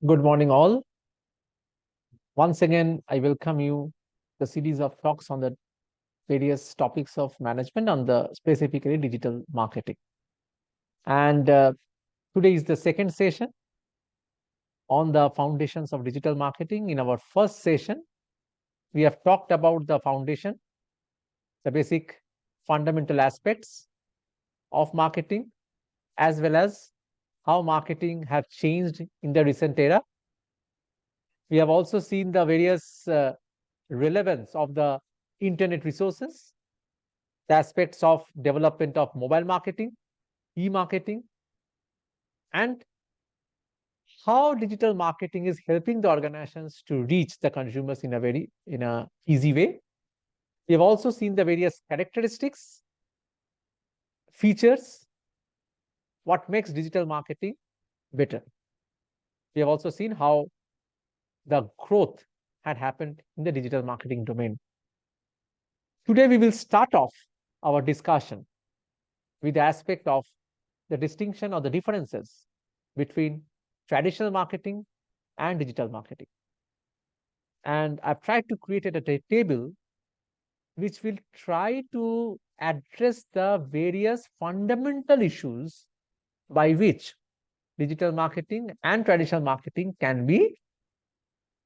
Good morning, all. Once again, I welcome you the series of talks on the various topics of management on the specifically digital marketing. And today is the second session on the foundations of digital marketing. In our first session, we have talked about the foundation, the basic fundamental aspects of marketing, as well as how marketing have changed in the recent era. We have also seen the various relevance of the internet resources, the aspects of development of mobile marketing, e-marketing, and how digital marketing is helping the organizations to reach the consumers in a easy way. We have also seen the various characteristics, features, what makes digital marketing better. We have also seen how the growth had happened in the digital marketing domain. Today, we will start off our discussion with the aspect of the distinction or the differences between traditional marketing and digital marketing. And I've tried to create a table which will try to address the various fundamental issues by which digital marketing and traditional marketing can be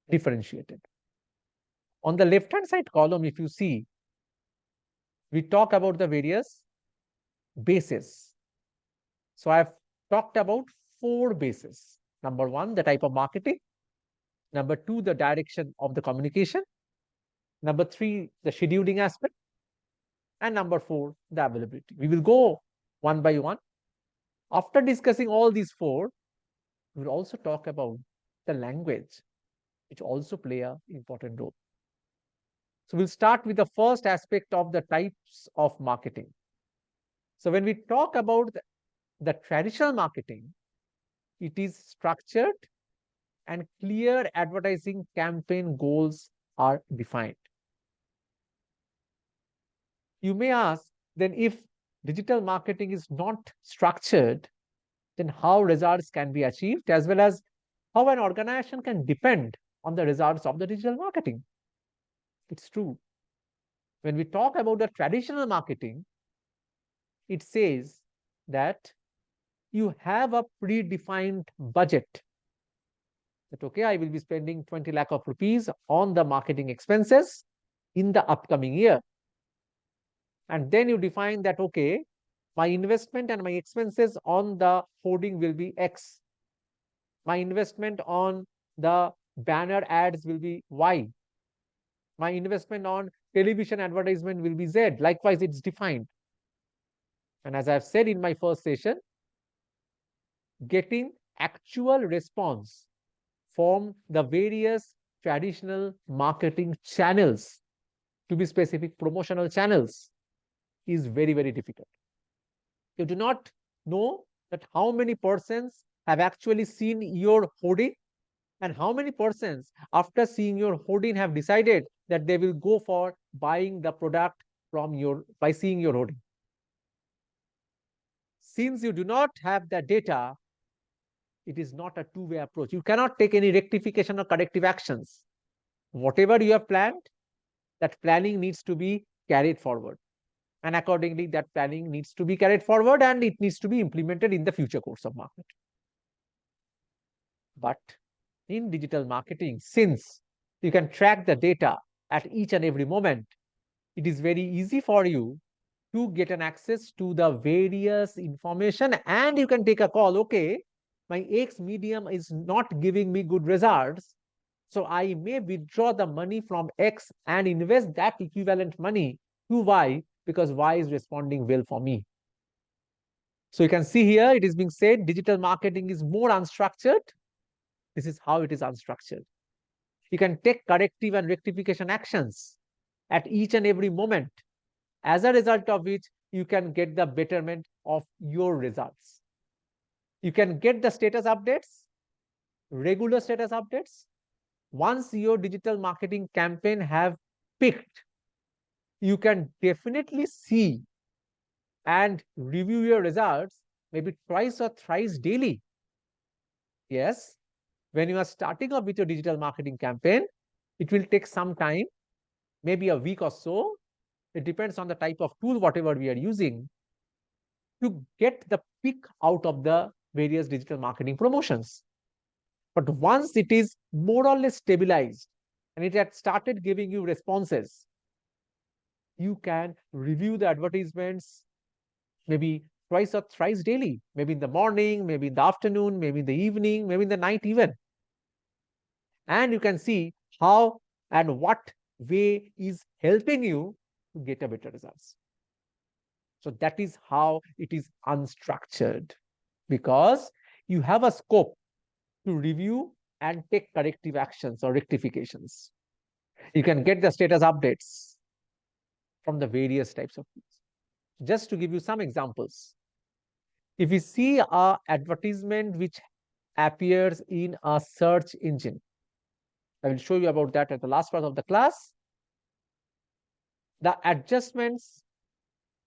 differentiated. On the left hand side column, if you see, we talk about the various bases. So I've talked about 4 bases. Number 1, the type of marketing. Number 2, the direction of the communication. Number 3, the scheduling aspect. And number 4, the availability. We will go one by one. After discussing all these 4, we will also talk about the language, which also play an important role. So we'll start with the first aspect of the types of marketing. So when we talk about the traditional marketing, it is structured and clear advertising campaign goals are defined. You may ask, then if digital marketing is not structured, then how results can be achieved, as well as how an organization can depend on the results of the digital marketing? It's true. When we talk about the traditional marketing, it says that you have a predefined budget. That, okay, I will be spending 20 lakh of rupees on the marketing expenses in the upcoming year. And then you define that, okay, my investment and my expenses on the hoarding will be X. My investment on the banner ads will be Y. My investment on television advertisement will be Z. Likewise, it's defined. And as I've said in my first session, getting actual response from the various traditional marketing channels, to be specific, promotional channels, is very, very difficult. You do not know that how many persons have actually seen your hoarding and how many persons after seeing your hoarding have decided that they will go for buying the product by seeing your hoarding. Since you do not have the data, it is not a two-way approach. You cannot take any rectification or corrective actions. Whatever you have planned, that planning needs to be carried forward. And accordingly, that planning needs to be carried forward and it needs to be implemented in the future course of market. But in digital marketing, since you can track the data at each and every moment, it is very easy for you to get an access to the various information and you can take a call. Okay, my X medium is not giving me good results, so I may withdraw the money from X and invest that equivalent money to Y because Y is responding well for me. So you can see here it is being said digital marketing is more unstructured. This is how it is unstructured. You can take corrective and rectification actions at each and every moment, as a result of which you can get the betterment of your results. You can get the status updates, regular status updates. Once your digital marketing campaign have picked, you can definitely see and review your results maybe twice or thrice daily. Yes, When you are starting up with your digital marketing campaign, it will take some time, maybe a week or so. It depends on the type of tool, whatever we are using, to get the peak out of the various digital marketing promotions. But once it is more or less stabilized and it had started giving you responses, you can review the advertisements maybe twice or thrice daily, maybe in the morning, maybe in the afternoon, maybe in the evening, maybe in the night even. And you can see how and what way is helping you to get a better results. So that is how it is unstructured, because you have a scope to review and take corrective actions or rectifications. You can get the status updates from the various types of tools. Just to give you some examples, if you see a advertisement which appears in a search engine, I will show you about that at the last part of the class. The adjustments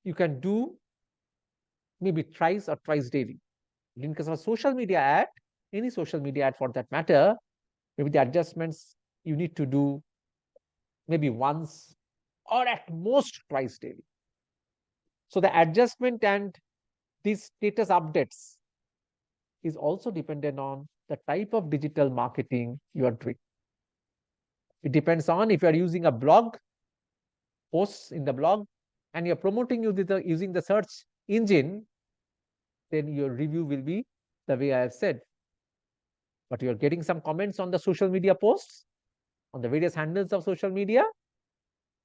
you can do maybe thrice or twice daily. In case of a social media ad, any social media ad for that matter, maybe the adjustments you need to do maybe once or at most twice daily. So the adjustment and these status updates is also dependent on the type of digital marketing you are doing. It depends on if you are using a blog, posts in the blog, and you're promoting using the search engine, then your review will be the way I have said. But you're getting some comments on the social media posts, on the various handles of social media,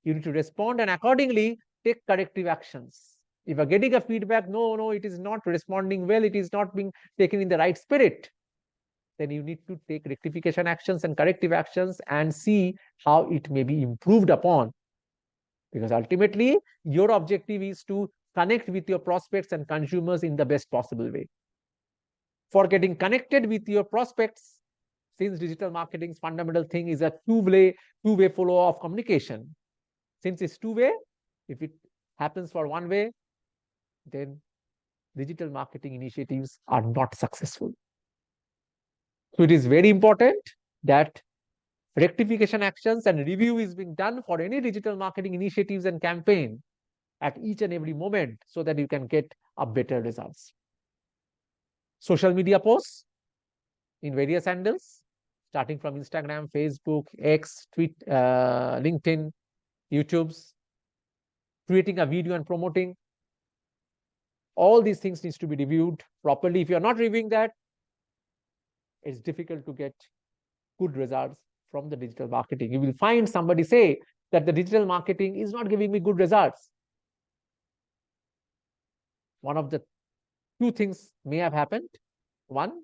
you need to respond and accordingly take corrective actions. If you're getting a feedback, no, it is not responding well, it is not being taken in the right spirit, then you need to take rectification actions and corrective actions and see how it may be improved upon. Because ultimately, your objective is to connect with your prospects and consumers in the best possible way. For getting connected with your prospects, since digital marketing's fundamental thing is a two-way flow of communication. Since it's two-way, if it happens for one way, then digital marketing initiatives are not successful. So it is very important that rectification actions and review is being done for any digital marketing initiatives and campaign at each and every moment so that you can get a better results. Social media posts in various handles, starting from Instagram, Facebook, X, LinkedIn, YouTube's, creating a video and promoting. All these things needs to be reviewed properly. If you're not reviewing that, it's difficult to get good results from the digital marketing. You will find somebody say that the digital marketing is not giving me good results. One of the two things may have happened. One,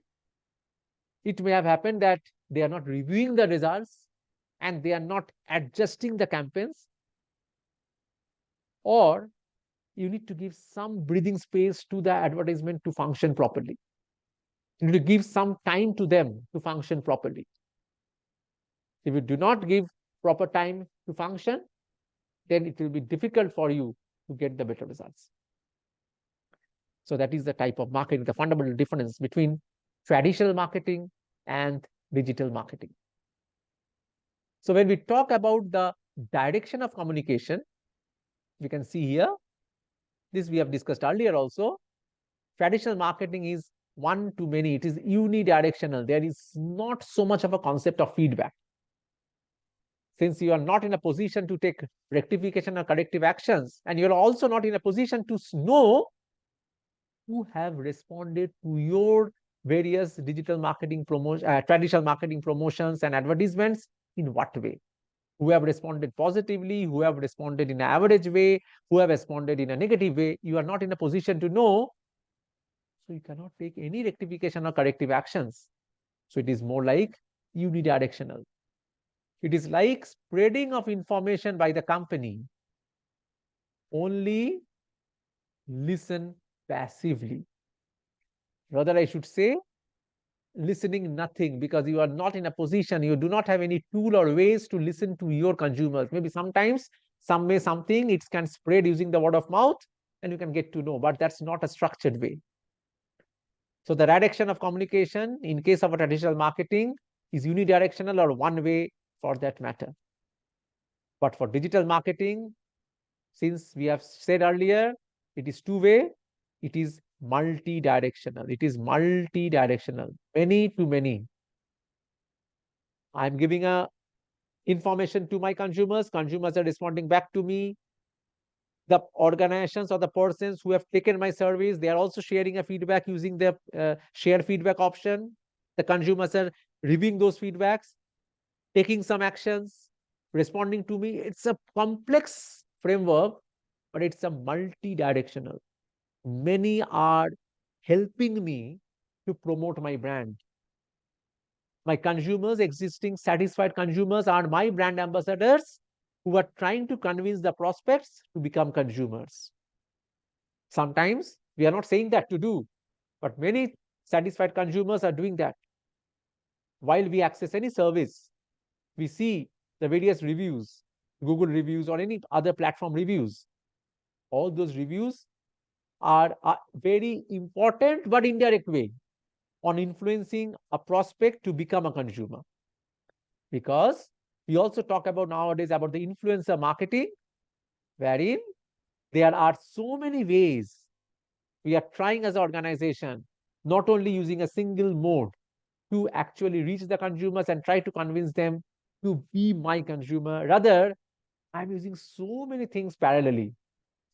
it may have happened that they are not reviewing the results and they are not adjusting the campaigns, or you need to give some breathing space to the advertisement to function properly. You need to give some time to them to function properly. If you do not give proper time to function, then it will be difficult for you to get the better results. So that is the type of marketing, the fundamental difference between traditional marketing and digital marketing. So when we talk about the direction of communication, we can see here, this we have discussed earlier also, traditional marketing is one to many, it is unidirectional. There is not so much of a concept of feedback. Since you are not in a position to take rectification or corrective actions, and you're also not in a position to know who have responded to your various digital marketing traditional marketing promotions and advertisements in what way, who have responded positively, who have responded in an average way, who have responded in a negative way, you are not in a position to know. So you cannot take any rectification or corrective actions. So it is more like unidirectional. It is like spreading of information by the company. Only listen passively. Rather, I should say, listening nothing, because you are not in a position, you do not have any tool or ways to listen to your consumers. Maybe sometimes something it can spread using the word of mouth and you can get to know, but that's not a structured way. So the direction of communication in case of a traditional marketing is unidirectional or one way for that matter. But for digital marketing, since we have said earlier, it is two-way, it is multi-directional. It is multi-directional, many to many. I'm giving a information to my consumers. Consumers are responding back to me. The organizations or the persons who have taken my service, they are also sharing a feedback using the share feedback option. The consumers are reviewing those feedbacks, taking some actions, responding to me. It's a complex framework, but it's a multi-directional. Many are helping me to promote my brand. My consumers, existing satisfied consumers, are my brand ambassadors who are trying to convince the prospects to become consumers. Sometimes we are not saying that to do, but many satisfied consumers are doing that. While we access any service, we see the various reviews, Google reviews or any other platform reviews. All those reviews are a very important but indirect way on influencing a prospect to become a consumer. Because we also talk about nowadays about the influencer marketing, wherein there are so many ways we are trying as an organization, not only using a single mode to actually reach the consumers and try to convince them to be my consumer. Rather, I'm using so many things parallelly.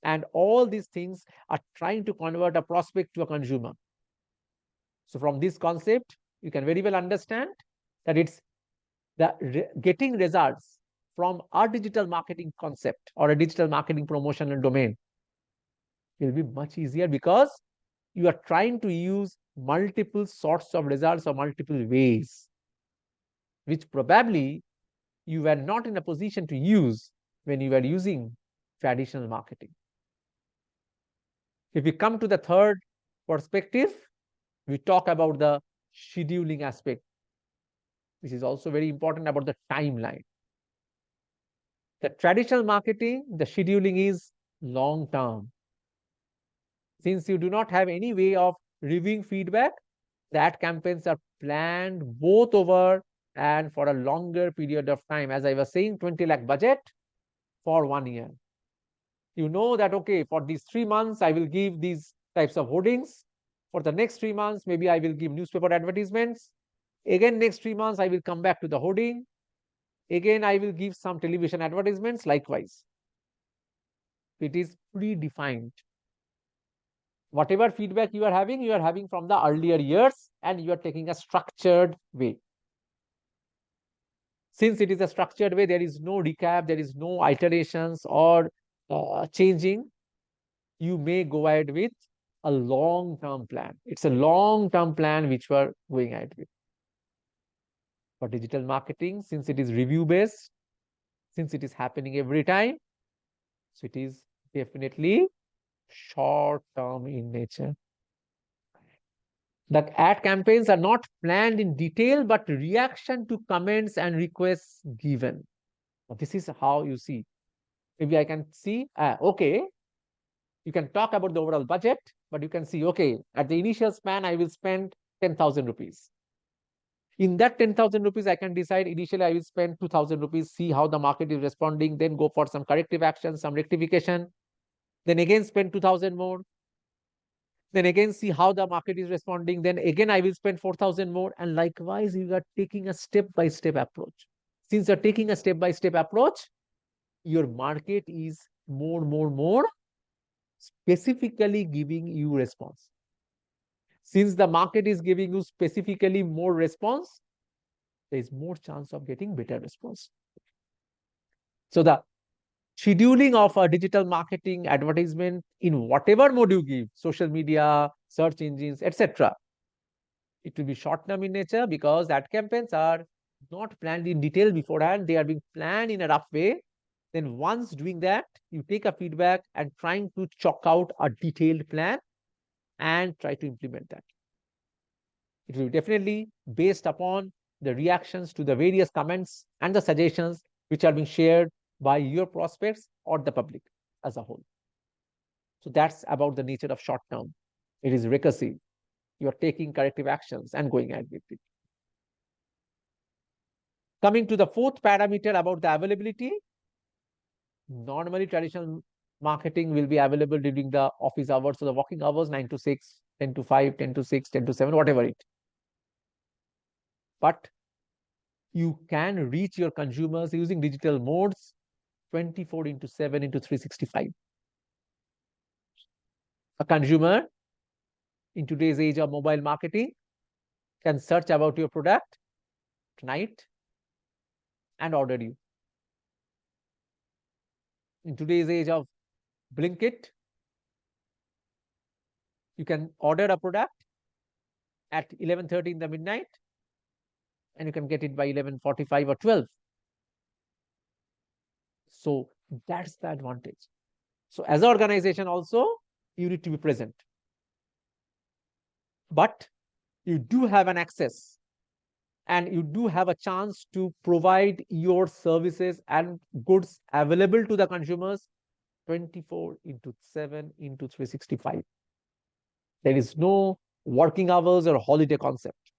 And all these things are trying to convert a prospect to a consumer. So from this concept, you can very well understand that it's the getting results from our digital marketing concept or a digital marketing promotional domain will be much easier because you are trying to use multiple sorts of results or multiple ways, which probably you were not in a position to use when you were using traditional marketing. If we come to the third perspective, we talk about the scheduling aspect, which is also very important about the timeline. The traditional marketing, the scheduling is long term. Since you do not have any way of reviewing feedback, the ad campaigns are planned both over and for a longer period of time. As I was saying, 20 lakh budget for 1 year. You know that, okay, for these 3 months, I will give these types of hoardings. For the next 3 months, maybe I will give newspaper advertisements. Again, next 3 months, I will come back to the hoarding. Again, I will give some television advertisements likewise. It is predefined. Whatever feedback you are having from the earlier years, and you are taking a structured way. Since it is a structured way, there is no recap, there is no iterations or changing. You may go ahead with a long-term plan. It's a long-term plan which we are going ahead with. For digital marketing, since it is review-based, since it is happening every time, so it is definitely short-term in nature. The ad campaigns are not planned in detail, but reaction to comments and requests given. This is how you see. Maybe I can see, okay, you can talk about the overall budget, but you can see, okay, at the initial span, I will spend 10,000 rupees. In that 10,000 rupees, I can decide initially I will spend 2,000 rupees, see how the market is responding, then go for some corrective action, some rectification, then again spend 2,000 more, then again see how the market is responding, then again I will spend 4,000 more, and likewise you are taking a step-by-step approach. Since you're taking a step-by-step approach, your market is more specifically giving you response. Since the market is giving you specifically more response, there is more chance of getting better response. So the scheduling of a digital marketing advertisement in whatever mode you give, social media, search engines, etc., it will be short-term in nature because ad campaigns are not planned in detail beforehand. They are being planned in a rough way. Then once doing that, you take a feedback and trying to chalk out a detailed plan and try to implement that. It will be definitely based upon the reactions to the various comments and the suggestions which are being shared by your prospects or the public as a whole. So that's about the nature of short term. It is recursive. you're taking corrective actions and going ahead with it. Coming to the fourth parameter about the availability, normally traditional marketing will be available during the office hours, so the working hours, 9 to 6, 10 to 5, 10 to 6, 10 to 7, whatever it. But you can reach your consumers using digital modes 24 into 7 into 365. A consumer in today's age of mobile marketing can search about your product tonight and order you. In today's age of Blinkit, you can order a product at 11:30 in the midnight and you can get it by 11:45 or 12. So that's the advantage. So as an organization also, you need to be present. But you do have an access and you do have a chance to provide your services and goods available to the consumers 24 into 7 into 365. There is no working hours or holiday concept.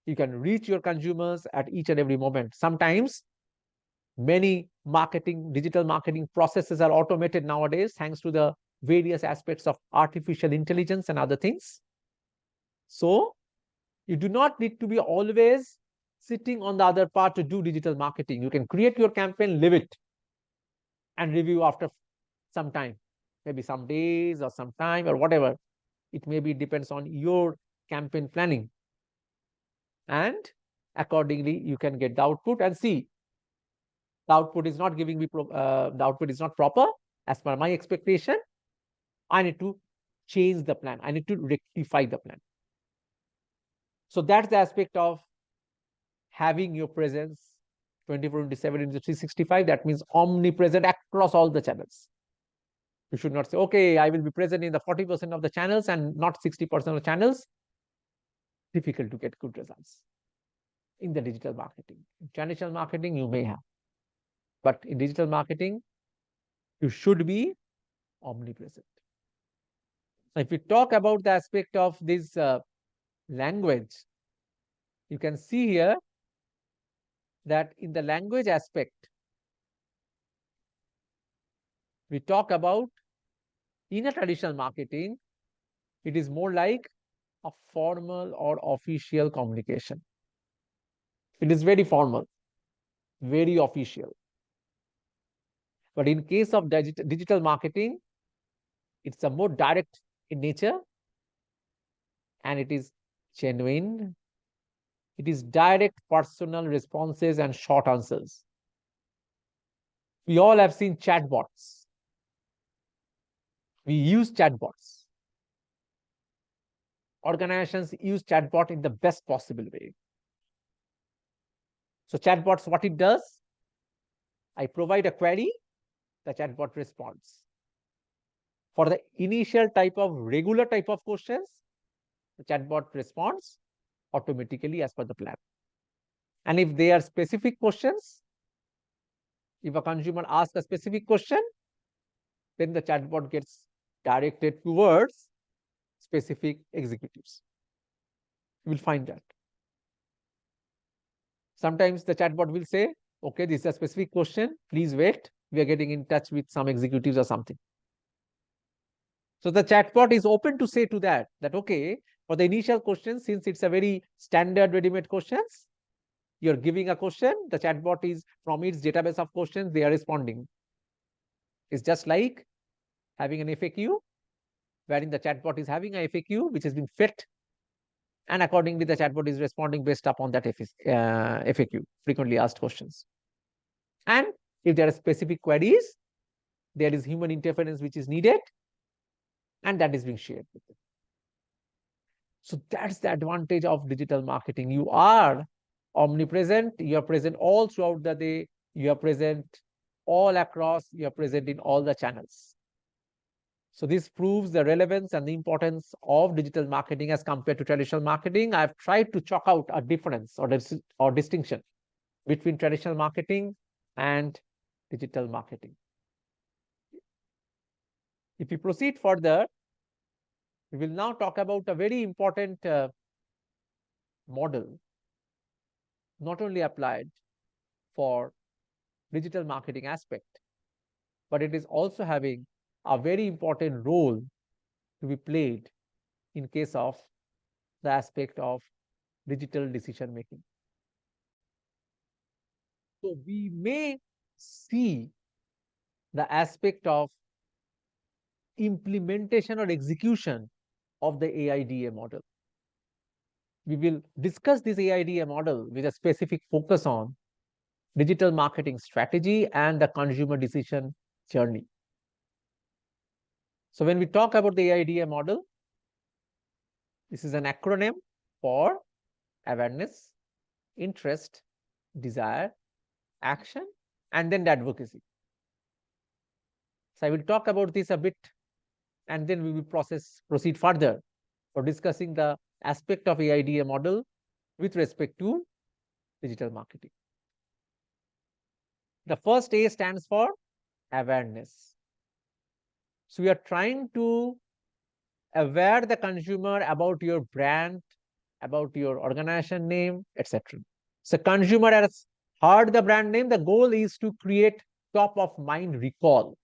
You can reach your consumers at each and every moment. Sometimes many digital marketing processes are automated nowadays thanks to the various aspects of artificial intelligence and other things. So you do not need to be always sitting on the other part to do digital marketing. You can create your campaign, live it, and review after some time, maybe some days or some time or whatever. It maybe depends on your campaign planning. And accordingly, you can get the output and see the output is not giving me the output is not proper as per my expectation. I need to change the plan. I need to rectify the plan. So that's the aspect of having your presence 24 into 7 into 365. That means omnipresent across all the channels. You should not say, okay, I will be present in the 40% of the channels and not 60% of the channels. Difficult to get good results in the digital marketing. In traditional marketing, you may have. But in digital marketing, you should be omnipresent. Now, if we talk about the aspect of this language, you can see here that in the language aspect, we talk about in a traditional marketing, it is more like a formal or official communication. It is very formal, very official. But in case of digital marketing, it's a more direct in nature and it is genuine. It is direct personal responses and short answers. We all have seen chatbots. We use chatbots. Organizations use chatbot in the best possible way. So chatbots, what it does, I provide a query, the chatbot responds. For the initial type of regular type of questions, the chatbot responds automatically as per the plan. And if they are specific questions, if a consumer asks a specific question, then the chatbot gets directed towards specific executives. You will find that. Sometimes the chatbot will say, okay, this is a specific question, please wait, we are getting in touch with some executives or something. So the chatbot is open to say to that, okay, for the initial question, since it's a very standard ready-made questions, you're giving a question, the chatbot is from its database of questions, they are responding. It's just like having an FAQ, wherein the chatbot is having a FAQ, which has been fed, and accordingly, the chatbot is responding based upon that FAQ, frequently asked questions. And if there are specific queries, there is human interference which is needed, and that is being shared with them. So that's the advantage of digital marketing. You are omnipresent, you are present all throughout the day, you are present all across, you are present in all the channels. So this proves the relevance and the importance of digital marketing as compared to traditional marketing. I've tried to chalk out a difference or distinction between traditional marketing and digital marketing. If we proceed further, We will now talk about a very important model, not only applied for digital marketing aspect, but it is also having a very important role to be played in case of the aspect of digital decision making. So we may see the aspect of implementation or execution of the AIDA model. We will discuss this AIDA model with a specific focus on digital marketing strategy and the consumer decision journey. So when we talk about the AIDA model, this is an acronym for awareness, interest, desire, action, and then the advocacy. So I will talk about this a bit, and then we will proceed further for discussing the aspect of AIDA model with respect to digital marketing. The first A stands for awareness. So we are trying to aware the consumer about your brand, about your organization name, etc. So consumer has heard the brand name. The goal is to create top of mind recall.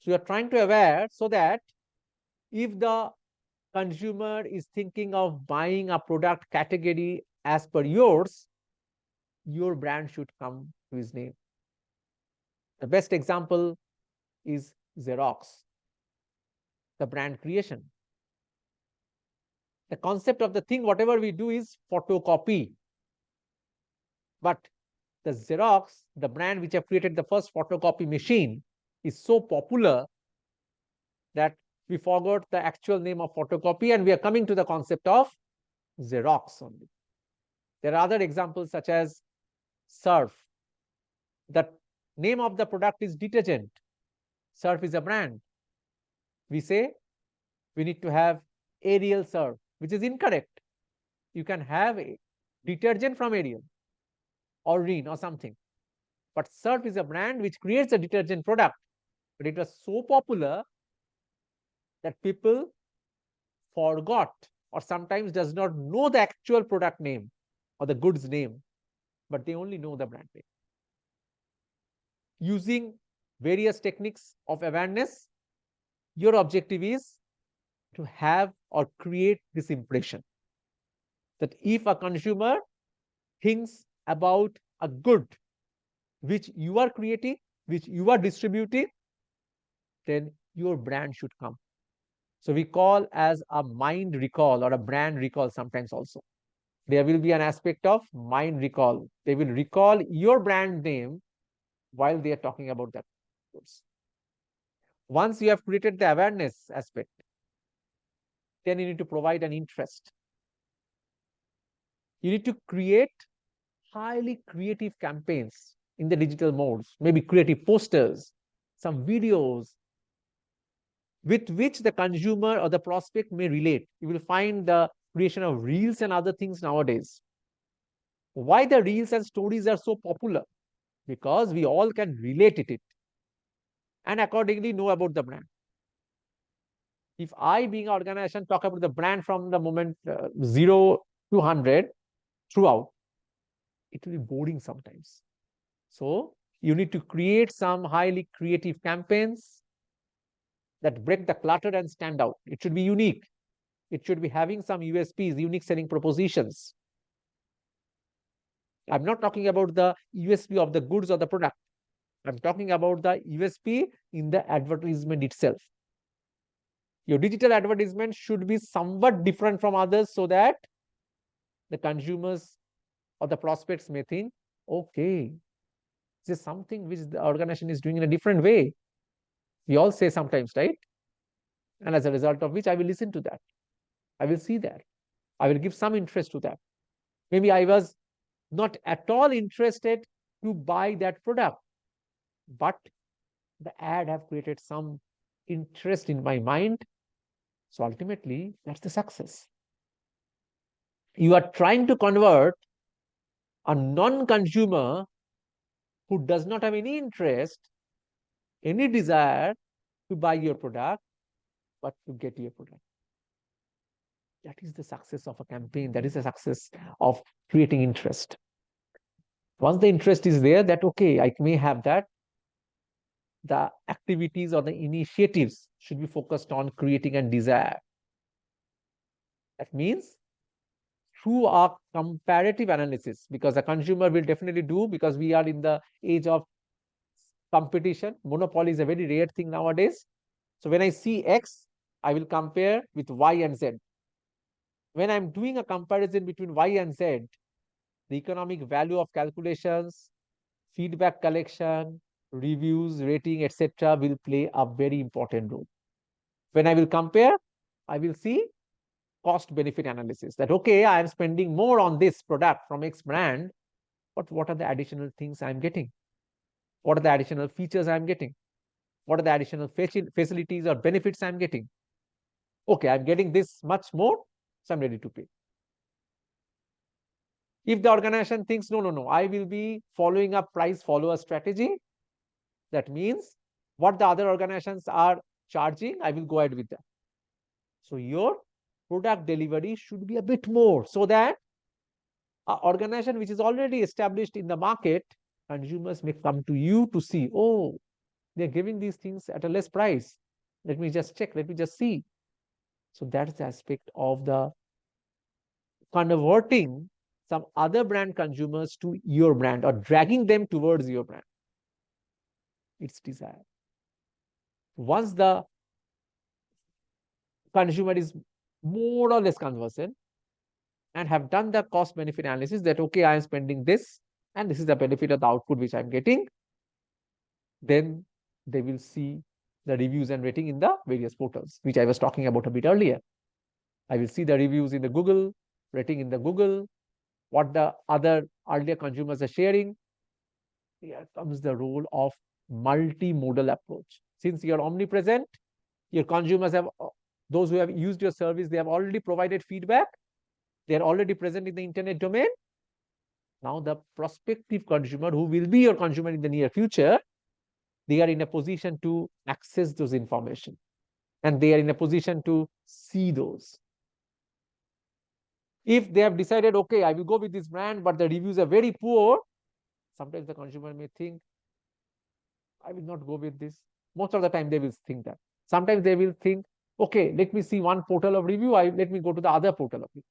So you are trying to aware so that if the consumer is thinking of buying a product category as per yours, your brand should come to his name. The best example is Xerox, the brand creation. The concept of the thing, whatever we do is photocopy. But the Xerox, the brand which have created the first photocopy machine, is so popular that we forgot the actual name of photocopy and we are coming to the concept of Xerox only. There are other examples such as Surf. The name of the product is detergent. Surf is a brand. We say we need to have Ariel Surf, which is incorrect. You can have a detergent from Ariel or Reen or something. But Surf is a brand which creates a detergent product. But it was so popular that people forgot or sometimes does not know the actual product name or the goods name, but they only know the brand name. Using various techniques of awareness, your objective is to have or create this impression that if a consumer thinks about a good which you are creating, which you are distributing, then your brand should come. So we call as a mind recall or a brand recall sometimes also. There will be an aspect of mind recall. They will recall your brand name while they are talking about that goods. Once you have created the awareness aspect, then you need to provide an interest. You need to create highly creative campaigns in the digital modes, maybe creative posters, some videos with which the consumer or the prospect may relate. You will find the creation of reels and other things nowadays. Why the reels and stories are so popular? Because we all can relate it and accordingly know about the brand. If I, being an organization, talk about the brand from the moment 0 to 100 throughout, it will be boring sometimes. So you need to create some highly creative campaigns that break the clutter and stand out. It should be unique. It should be having some USPs, unique selling propositions. I'm not talking about the USP of the goods or the product. I'm talking about the USP in the advertisement itself. Your digital advertisement should be somewhat different from others so that the consumers or the prospects may think, okay, this is something which the organization is doing in a different way. We all say sometimes, right? And as a result of which I will listen to that. I will see that. I will give some interest to that. Maybe I was not at all interested to buy that product, but the ad have created some interest in my mind. So ultimately, that's the success. You are trying to convert a non-consumer who does not have any interest, any desire to buy your product but to get your product. That is the success of a campaign. That is the success of creating interest. Once the interest is there, that okay, I may have that, the activities or the initiatives should be focused on creating a desire. That means through our comparative analysis, because a consumer will definitely do, because we are in the age of competition. Monopoly is a very rare thing nowadays. So when I see X, I will compare with Y and Z. When I'm doing a comparison between Y and Z, the economic value of calculations, feedback collection, reviews, rating, etc. will play a very important role. When I will compare, I will see cost benefit analysis, that okay, I am spending more on this product from X brand, but what are the additional things I'm getting? What are the additional features I'm getting? What are the additional facilities or benefits I'm getting? Okay, I'm getting this much more, so I'm ready to pay. If the organization thinks, no, I will be following a price follower strategy, that means what the other organizations are charging, I will go ahead with that. So your product delivery should be a bit more, so that an organization which is already established in the market, consumers may come to you to see, oh, they're giving these things at a less price. Let me just check, let me just see. So that's the aspect of the converting some other brand consumers to your brand or dragging them towards your brand. It's desire. Once the consumer is more or less conversant and have done the cost benefit analysis, that okay, I am spending this and this is the benefit of the output which I'm getting, then they will see the reviews and rating in the various portals, which I was talking about a bit earlier. I will see the reviews in the Google, rating in the Google, what the other earlier consumers are sharing. Here comes the role of multimodal approach. Since you are omnipresent, your consumers have, those who have used your service, they have already provided feedback. They are already present in the internet domain. Now the prospective consumer, who will be your consumer in the near future, they are in a position to access those information, and they are in a position to see those. If they have decided, okay, I will go with this brand, but the reviews are very poor, sometimes the consumer may think, I will not go with this. Most of the time they will think that. Sometimes they will think, okay, let me see one portal of review, let me go to the other portal of review.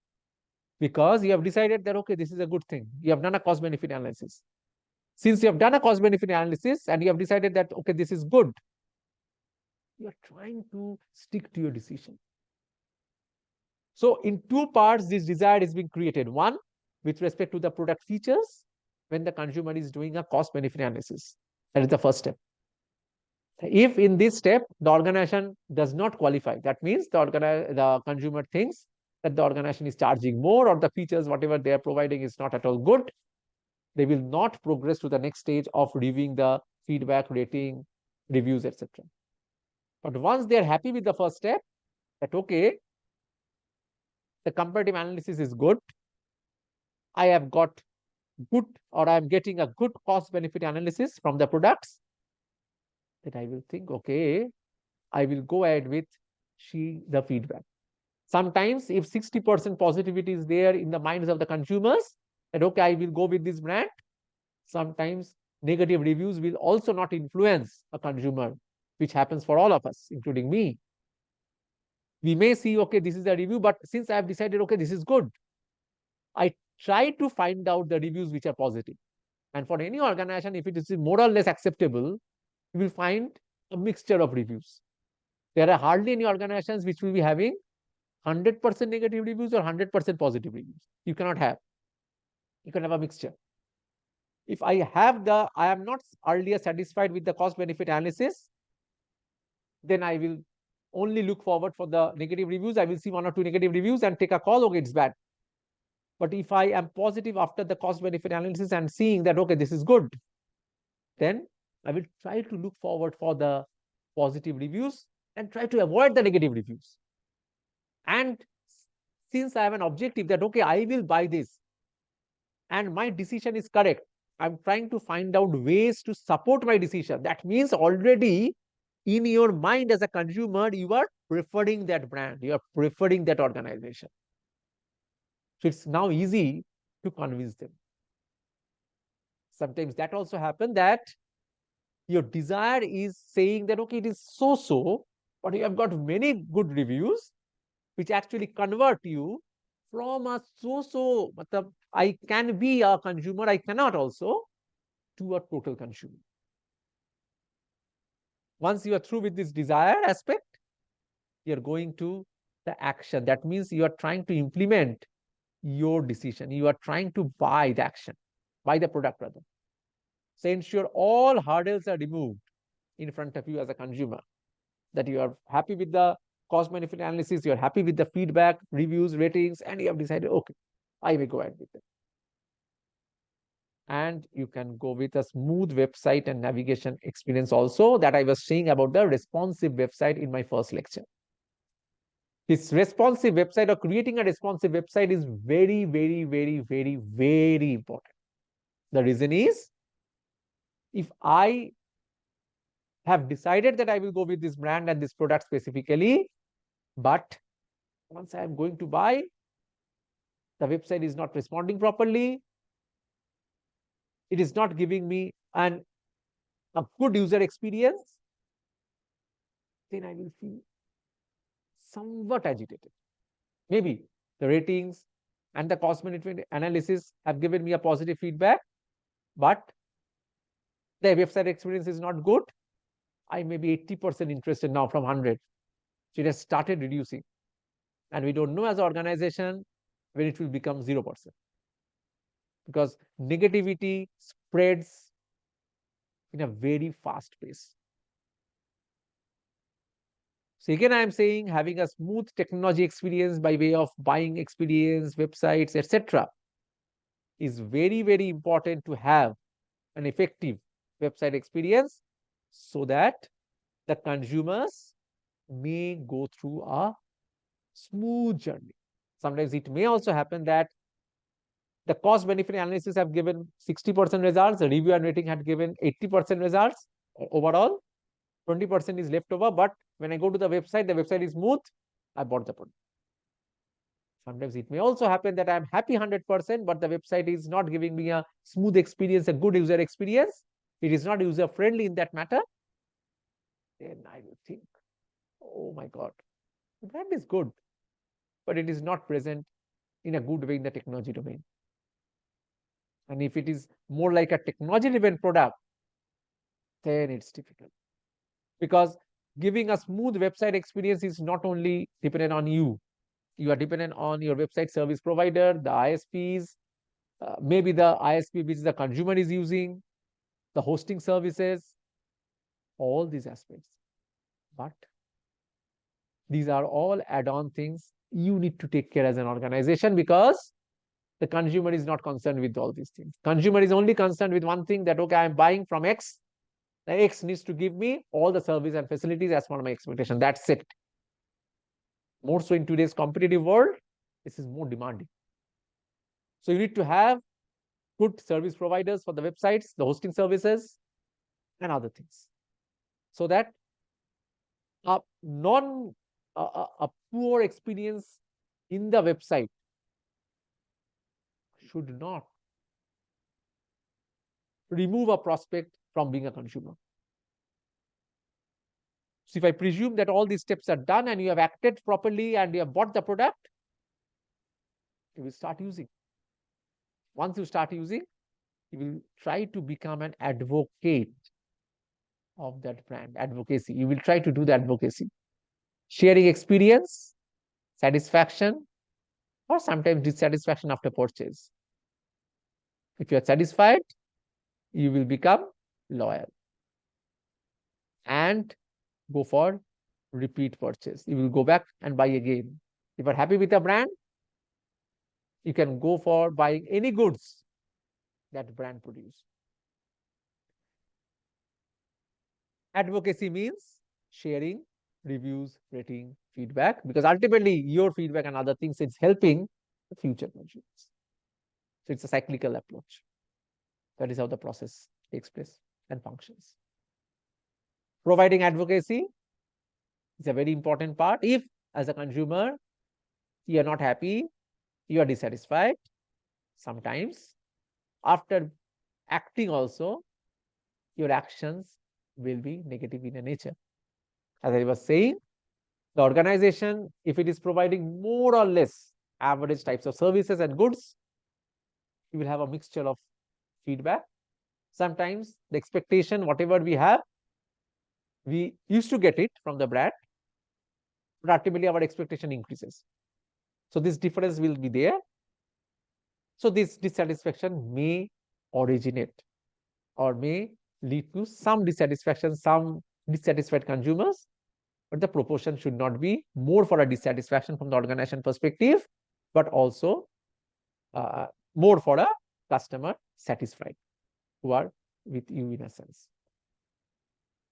Because you have decided that, okay, this is a good thing. You have done a cost benefit analysis. Since you have done a cost benefit analysis and you have decided that, okay, this is good, you are trying to stick to your decision. So in two parts, this desire is being created. One, with respect to the product features, when the consumer is doing a cost benefit analysis. That is the first step. If in this step, the organization does not qualify, that means the consumer thinks that the organization is charging more, or the features, whatever they are providing, is not at all good, they will not progress to the next stage of reviewing the feedback, rating, reviews, etc. But once they are happy with the first step, that okay, the comparative analysis is good, I have got good, or I am getting a good cost benefit analysis from the products, that I will think, okay, I will go ahead with the feedback. Sometimes if 60% positivity is there in the minds of the consumers, that okay, I will go with this brand, sometimes negative reviews will also not influence a consumer, which happens for all of us, including me. We may see, okay, this is a review, but since I have decided, okay, this is good, I try to find out the reviews which are positive. And for any organization, if it is more or less acceptable, you will find a mixture of reviews. There are hardly any organizations which will be having 100% negative reviews or 100% positive reviews. You cannot have. You can have a mixture. If I am not earlier satisfied with the cost benefit analysis, then I will only look forward for the negative reviews. I will see one or two negative reviews and take a call, okay, it's bad. But if I am positive after the cost benefit analysis and seeing that, okay, this is good, then I will try to look forward for the positive reviews and try to avoid the negative reviews. And since I have an objective that, okay, I will buy this and my decision is correct, I'm trying to find out ways to support my decision. That means already in your mind as a consumer, you are preferring that brand, you are preferring that organization. So it's now easy to convince them. Sometimes that also happens that your desire is saying that, okay, it is so, but you have got many good reviews, which actually convert you from a so, I can be a consumer, I cannot also, to a total consumer. Once you are through with this desire aspect, you are going to the action. That means you are trying to implement your decision. You are trying to buy the action, buy the product rather. So ensure all hurdles are removed in front of you as a consumer, that you are happy with the cost benefit analysis, you are happy with the feedback, reviews, ratings, and you have decided, okay, I will go ahead with it. And you can go with a smooth website and navigation experience also, that I was saying about the responsive website in my first lecture. This responsive website, or creating a responsive website, is very, very, very, very, very important. The reason is, if I have decided that I will go with this brand and this product specifically, but once I am going to buy, the website is not responding properly, it is not giving me a good user experience, then I will feel somewhat agitated. Maybe the ratings and the cost benefit analysis have given me a positive feedback, but the website experience is not good. I may be 80% interested now from 100. So it has started reducing. And we don't know as an organization when it will become 0%. Because negativity spreads in a very fast pace. So again, I am saying having a smooth technology experience by way of buying experience, websites, etc., is very, very important to have an effective website experience, so that the consumers may go through a smooth journey. Sometimes it may also happen that the cost benefit analysis have given 60% results, the review and rating had given 80% results overall, 20% is left over, but when I go to the website is smooth, I bought the product. Sometimes it may also happen that I'm happy 100%, but the website is not giving me a smooth experience, a good user experience. It is not user friendly in that matter. Then I will think, oh my God, the brand is good, but it is not present in a good way in the technology domain. And if it is more like a technology-driven product, then it's difficult. Because giving a smooth website experience is not only dependent on you. You are dependent on your website service provider, the ISPs, maybe the ISP which the consumer is using, the hosting services, all these aspects. But these are all add-on things you need to take care as an organization, because the consumer is not concerned with all these things. Consumer is only concerned with one thing, that, okay, I'm buying from X. The X needs to give me all the service and facilities as per my expectation. That's it. More so in today's competitive world, this is more demanding. So you need to have good service providers for the websites, the hosting services, and other things, so that a poor experience in the website should not remove a prospect from being a consumer. So if I presume that all these steps are done and you have acted properly and you have bought the product, you will start using. Once you start using, you will try to become an advocate of that brand. Advocacy. You will try to do the advocacy. Sharing experience, satisfaction, or sometimes dissatisfaction after purchase. If you are satisfied, you will become loyal and go for repeat purchase. You will go back and buy again. If you are happy with a brand, you can go for buying any goods that brand produce. Advocacy means sharing, reviews, rating, feedback, because ultimately your feedback and other things is helping the future consumers. So it's a cyclical approach. That is how the process takes place and functions. Providing advocacy It's a very important part. If, as a consumer, you are not happy, you are dissatisfied, sometimes after acting also, your actions will be negative in nature. As I was saying, the organization, if it is providing more or less average types of services and goods, you will have a mixture of feedback. Sometimes the expectation, whatever we have, we used to get it from the brand, but ultimately our expectation increases. So this difference will be there. So this dissatisfaction may originate or may lead to some dissatisfaction, some dissatisfied consumers, but the proportion should not be more for a dissatisfaction from the organization perspective, but also uh, more for a customer satisfied who are with you in a sense.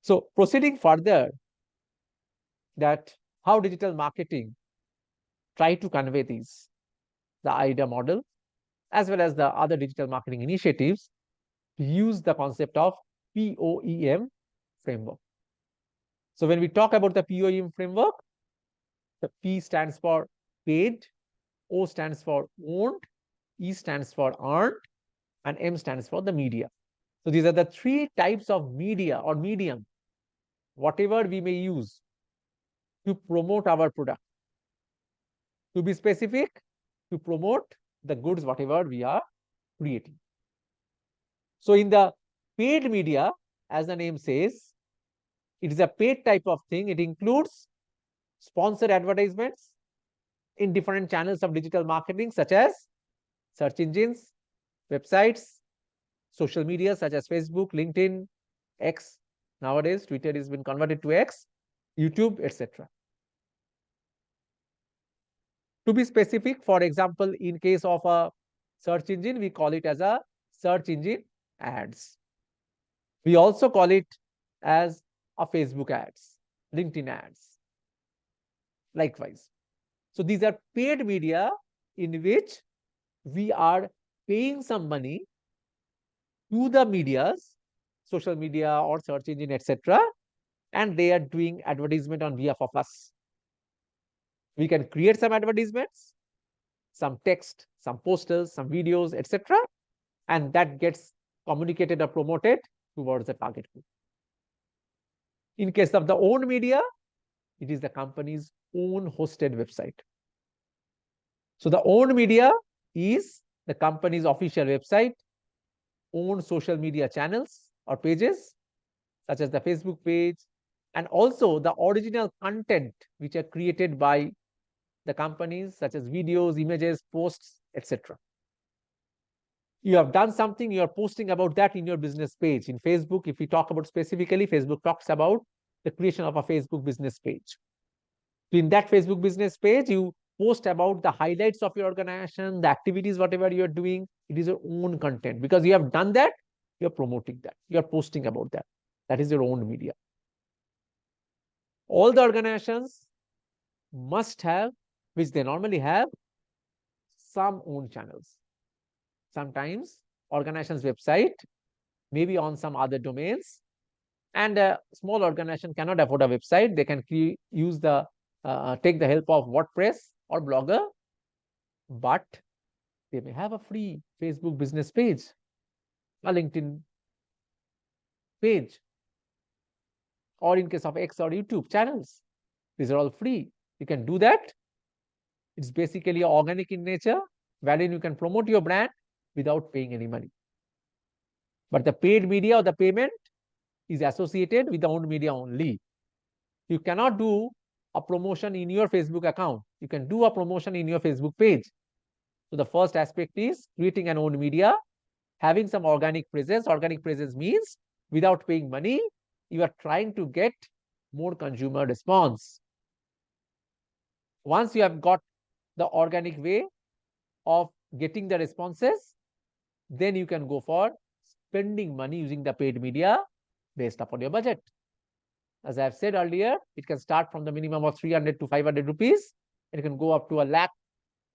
So proceeding further, that how digital marketing try to convey these, the IDA model, as well as the other digital marketing initiatives, use the concept of POEM framework. So when we talk about the POEM framework, the P stands for paid, O stands for owned, E stands for earned, and M stands for the media. So these are the three types of media or medium, whatever we may use to promote our product. To be specific, to promote the goods, whatever we are creating. So in the paid media, as the name says, it is a paid type of thing. It includes sponsored advertisements in different channels of digital marketing, such as search engines, websites, social media such as Facebook, LinkedIn, X. Nowadays, Twitter has been converted to X, YouTube, etc. To be specific, for example, in case of a search engine, we call it as a search engine ads. We also call it as a Facebook ads, LinkedIn ads, likewise. So these are paid media in which we are paying some money to the medias, social media or search engine, etc., and they are doing advertisement on behalf of us. We can create some advertisements, some text, some posters, some videos, etc., and that gets communicated or promoted towards the target group. In case of the owned media, it is the company's own hosted website. So the owned media is the company's official website, own social media channels or pages, such as the Facebook page, and also the original content which are created by the companies, such as videos, images, posts, etc. You have done something, you are posting about that in your business page. In Facebook, if we talk about specifically, Facebook talks about the creation of a Facebook business page. So in that Facebook business page, you post about the highlights of your organization, the activities, whatever you're doing. It is your own content because you have done that, you're promoting that, you're posting about that. That is your own media. All the organizations must have, which they normally have, some own channels. Sometimes organization's website may be on some other domains, and a small organization cannot afford a website. They can use the take the help of WordPress or Blogger, but they may have a free Facebook business page, a LinkedIn page, or in case of X or YouTube channels. These are all free. You can do that. It's basically organic in nature, wherein you can promote your brand without paying any money. But the paid media or the payment is associated with the owned media only. You cannot do a promotion in your Facebook account. You can do a promotion in your Facebook page. So the first aspect is creating an owned media, having some organic presence. Organic presence means without paying money, you are trying to get more consumer response. Once you have got the organic way of getting the responses, then you can go for spending money using the paid media based upon your budget. As I have said earlier, it can start from the minimum of 300 to 500 rupees. It can go up to a lakh,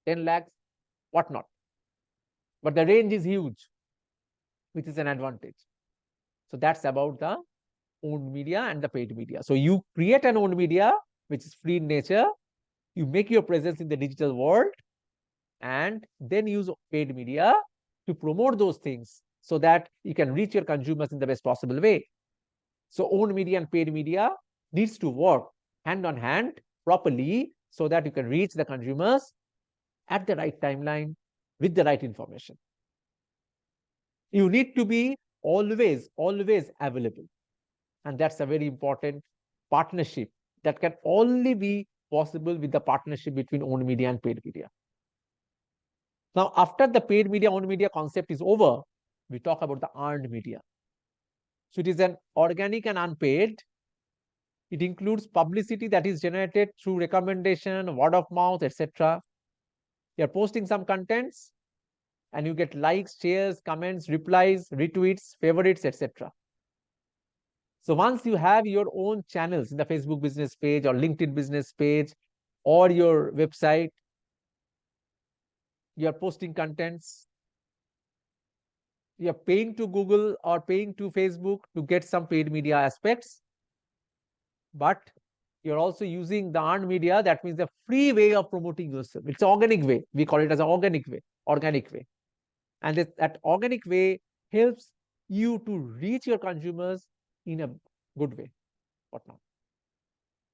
10 lakhs, whatnot. But the range is huge, which is an advantage. So that's about the owned media and the paid media. So you create an owned media which is free in nature. You make your presence in the digital world and then use paid media to promote those things so that you can reach your consumers in the best possible way. So owned media and paid media needs to work hand on hand properly so that you can reach the consumers at the right timeline with the right information. You need to be always available. And that's a very important partnership that can only be possible with the partnership between owned media and paid media. Now, after the paid media, owned media concept is over, we talk about the earned media. So it is an organic and unpaid. It includes publicity that is generated through recommendation, word of mouth, etc. You're posting some contents and you get likes, shares, comments, replies, retweets, favorites, etc. So once you have your own channels in the Facebook business page or LinkedIn business page or your website, you are posting contents, you are paying to Google or paying to Facebook to get some paid media aspects, but you're also using the earned media. That means the free way of promoting yourself. It's organic way. We call it as an organic way. And that organic way helps you to reach your consumers in a good way. Whatnot.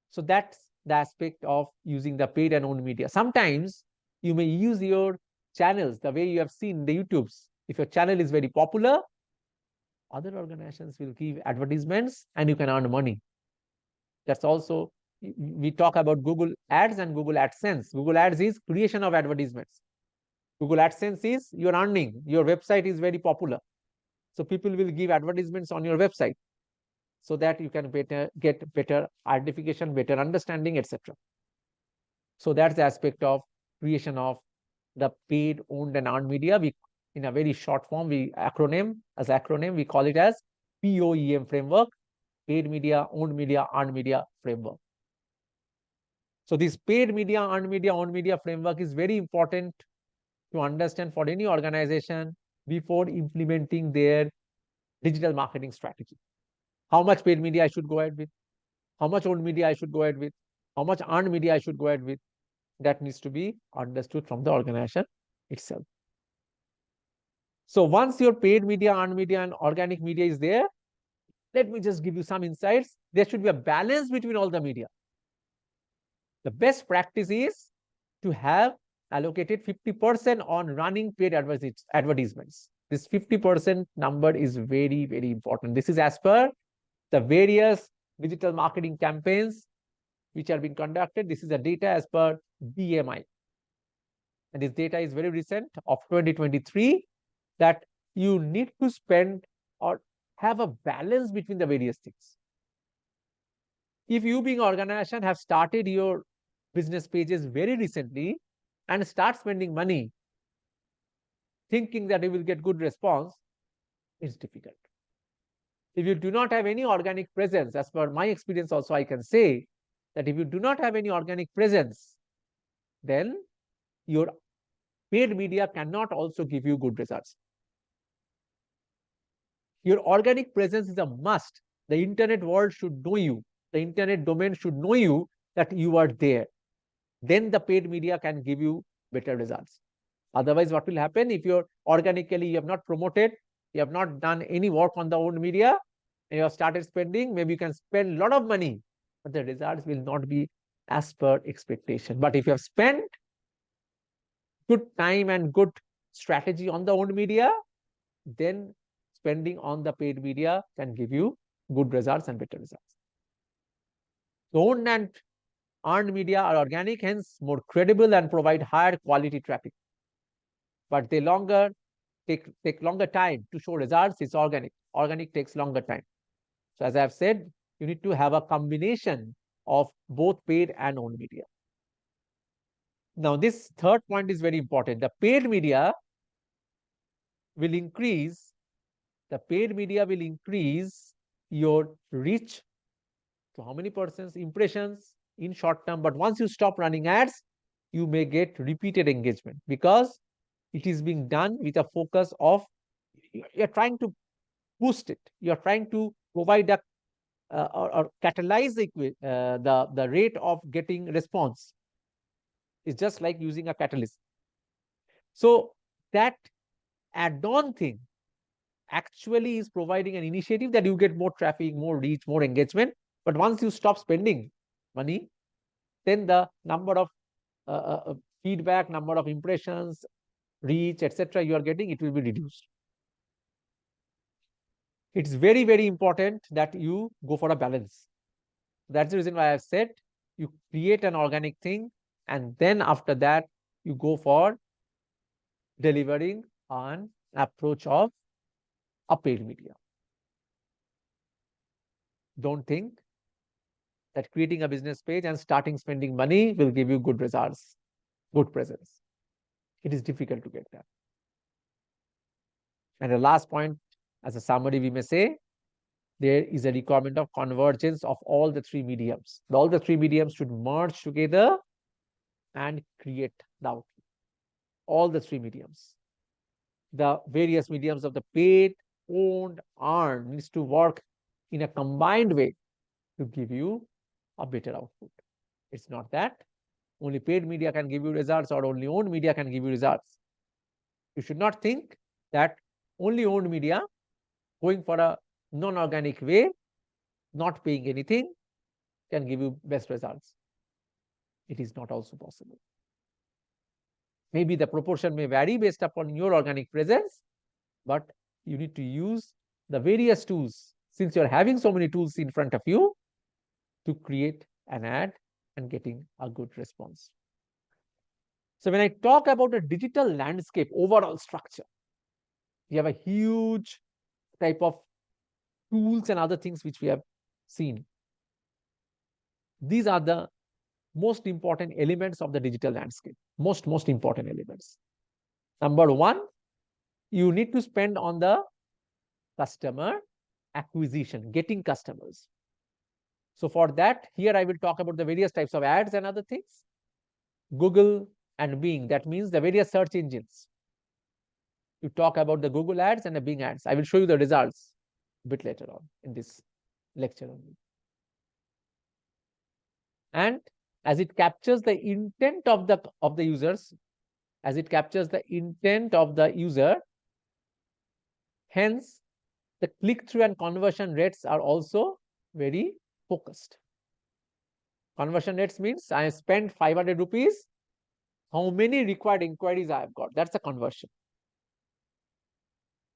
So that's the aspect of using the paid and owned media. Sometimes you may use your channels the way you have seen the YouTubes. If your channel is very popular, other organizations will give advertisements and you can earn money. That's also, we talk about Google Ads and Google AdSense. Google Ads is creation of advertisements. Google AdSense is you're earning. Your website is very popular. So people will give advertisements on your website so that you can get better identification, better understanding, etc. So that's the aspect of creation of the paid, owned, and earned media. We, in a very short form, we call it as POEM framework, paid media, owned media, earned media framework. So this paid media, earned media, owned media framework is very important to understand for any organization before implementing their digital marketing strategy. How much paid media I should go ahead with, how much owned media I should go ahead with, how much earned media I should go ahead with. That needs to be understood from the organization itself. So once your paid media, earned media, and organic media is there, let me just give you some insights. There should be a balance between all the media. The best practice is to have allocated 50% on running paid advertisements. This 50% number is very, very important. This is as per the various digital marketing campaigns which are being conducted. This is the data as per BMI. And this data is very recent of 2023, that you need to spend or have a balance between the various things. If you being an organization have started your business pages very recently and start spending money thinking that you will get good response, it's difficult. If you do not have any organic presence, as per my experience also, I can say that if you do not have any organic presence, then your paid media cannot also give you good results. Your organic presence is a must. The internet world should know you. The internet domain should know you that you are there. Then the paid media can give you better results. Otherwise, what will happen if you're organically, you have not promoted, you have not done any work on the owned media, and you have started spending, maybe you can spend a lot of money, but the results will not be as per expectation. But if you have spent good time and good strategy on the owned media, then spending on the paid media can give you good results and better results. The owned and earned media are organic, hence more credible and provide higher quality traffic. But they take longer time to show results. It's organic. Organic takes longer time. So as I've said, you need to have a combination of both paid and owned media. Now, this third point is very important. The paid media will increase your reach. So how many percent impressions in short term, but once you stop running ads, you may get repeated engagement because it is being done with a focus of you're trying to boost it. You're trying to provide a or catalyze the rate of getting response. It's just like using a catalyst. So that add-on thing actually is providing an initiative that you get more traffic, more reach, more engagement. But once you stop spending money, then the number of feedback, number of impressions, reach, etc. you are getting, it will be reduced. It's very, very important that you go for a balance. That's the reason why I've said you create an organic thing, and then after that, you go for delivering an approach of a paid media. Don't think that creating a business page and starting spending money will give you good results, good presence. It is difficult to get that. And the last point, as a summary, we may say there is a requirement of convergence of all the three mediums. All the three mediums should merge together and create the output. All the three mediums. The various mediums of the paid, owned, earned needs to work in a combined way to give you a better output. It's not that only paid media can give you results or only owned media can give you results. You should not think that only owned media going for a non-organic way, not paying anything, can give you best results. It is not also possible. Maybe the proportion may vary based upon your organic presence, but you need to use the various tools, since you're having so many tools in front of you, to create an ad and getting a good response. So when I talk about a digital landscape overall structure, we have a huge type of tools and other things which we have seen. These are the most important elements of the digital landscape. Most important elements. Number one, you need to spend on the customer acquisition, getting customers. So for that, here I will talk about the various types of ads and other things. Google and Bing, that means the various search engines. You talk about the Google ads and the Bing ads. I will show you the results a bit later on in this lecture only. And as it captures the intent of the users, as it captures the intent of the user, hence the click-through and conversion rates are also very focused. Conversion rates means I spent 500 rupees, how many required inquiries I have got. That's a conversion.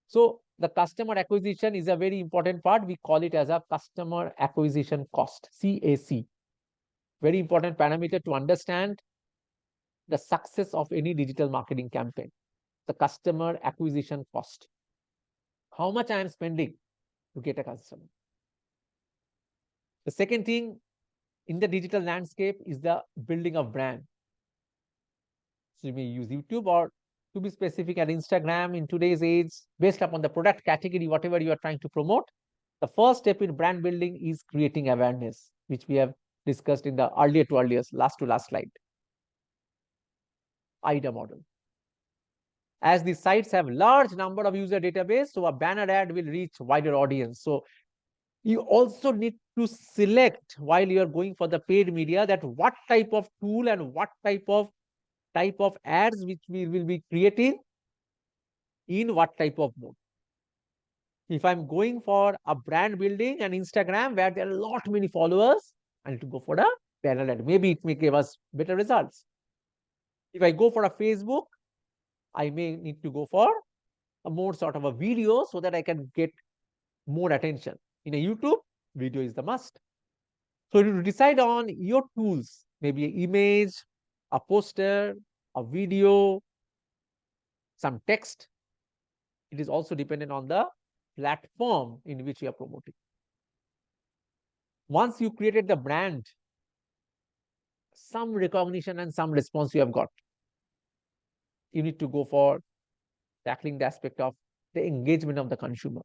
So the customer acquisition is a very important part. We call it as a customer acquisition cost, CAC. Very important parameter to understand the success of any digital marketing campaign. The customer acquisition cost. How much I am spending to get a customer. The second thing in the digital landscape is the building of brand. So you may use YouTube, or to be specific, at Instagram in today's age, based upon the product category, whatever you are trying to promote. The first step in brand building is creating awareness, which we have discussed in the last to last slide. IDA model. As the sites have large number of user database, so a banner ad will reach wider audience. So you also need to select, while you are going for the paid media, that what type of tool and what type of ads which we will be creating in what type of mode. If I'm going for a brand building and Instagram where there are a lot many followers, I need to go for a banner ad. Maybe it may give us better results. If I go for a Facebook, I may need to go for a more sort of a video so that I can get more attention. In a YouTube, video is the must. So you decide on your tools, maybe an image, a poster, a video, some text. It is also dependent on the platform in which you are promoting. Once you created the brand, some recognition and some response you have got, you need to go for tackling the aspect of the engagement of the consumer.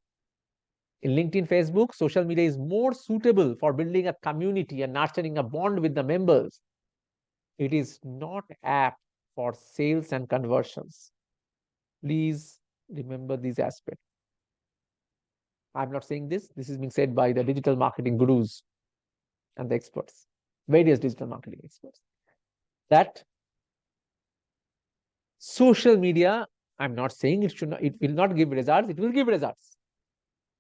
In LinkedIn, Facebook, social media is more suitable for building a community and nurturing a bond with the members. It is not apt for sales and conversions. Please remember these aspects. I'm not saying this. This is being said by the digital marketing gurus and the experts, various digital marketing experts, that social media, I'm not saying it should not, it will not give results, it will give results,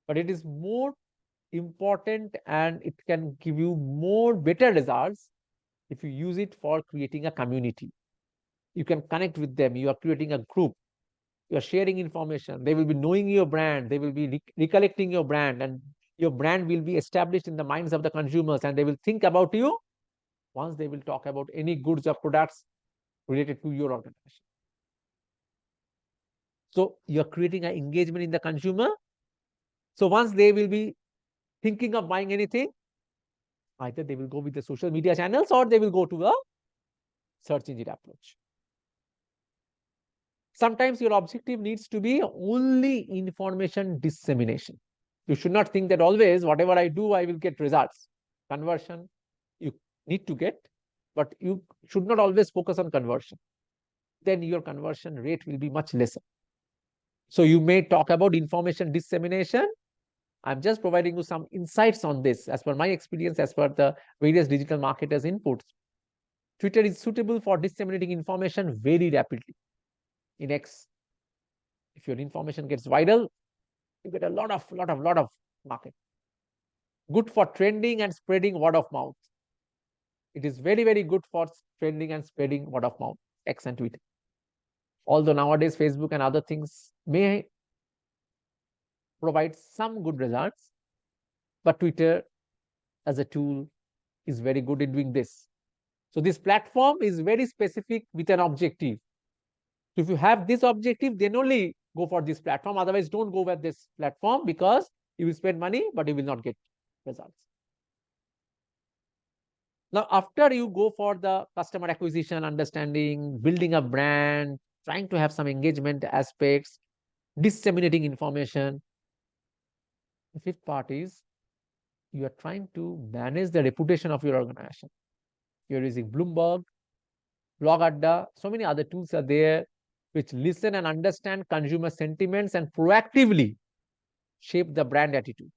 but it is more important and it can give you more better results if you use it for creating a community. You can connect with them, you are creating a group, you are sharing information, they will be knowing your brand, they will be recollecting your brand, and your brand will be established in the minds of the consumers, and they will think about you once they will talk about any goods or products related to your organization. So you're creating an engagement in the consumer. So once they will be thinking of buying anything, either they will go with the social media channels or they will go to a search engine approach. Sometimes your objective needs to be only information dissemination. You should not think that always whatever I do, I will get results. Conversion, you need to get, but you should not always focus on conversion. Then your conversion rate will be much lesser. So you may talk about information dissemination. I'm just providing you some insights on this as per my experience, as per the various digital marketers' inputs. Twitter is suitable for disseminating information very rapidly. In X, if your information gets viral, you get a lot of market. Good for trending and spreading word of mouth. It is very, very good for trending and spreading word of mouth, X and Twitter. Although nowadays Facebook and other things may provide some good results, but Twitter as a tool is very good in doing this. So this platform is very specific with an objective. So if you have this objective, then only go for this platform. Otherwise, don't go with this platform, because you will spend money, but you will not get results. Now, after you go for the customer acquisition, understanding, building a brand, trying to have some engagement aspects, disseminating information, the fifth part is you are trying to manage the reputation of your organization. You're using Bloomberg, Blog Adda, so many other tools are there which listen and understand consumer sentiments and proactively shape the brand attitude,